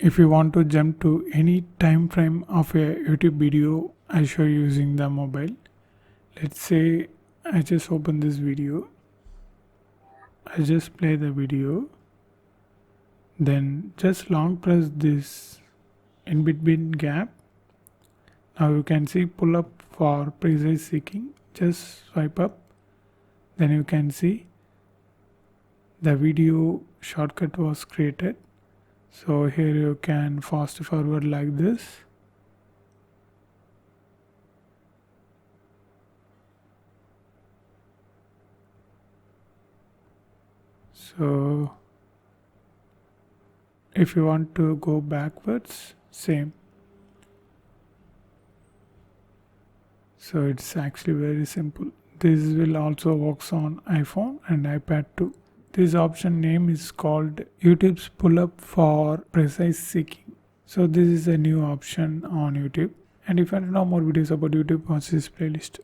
If you want to jump to any time frame of a YouTube video, I show you using the mobile. Let's say I just open this video, I just play the video, then just long press this in between gap. Now you can see pull up for precise seeking. Just swipe up, then you can see the video shortcut was created. So here you can fast forward like this. So if you want to go backwards, same. So it's actually very simple. This will also works on iPhone and iPad too. This option name is called YouTube's pull up for precise seeking. So this is a new option on YouTube. And if you want to know more videos about YouTube, watch this playlist.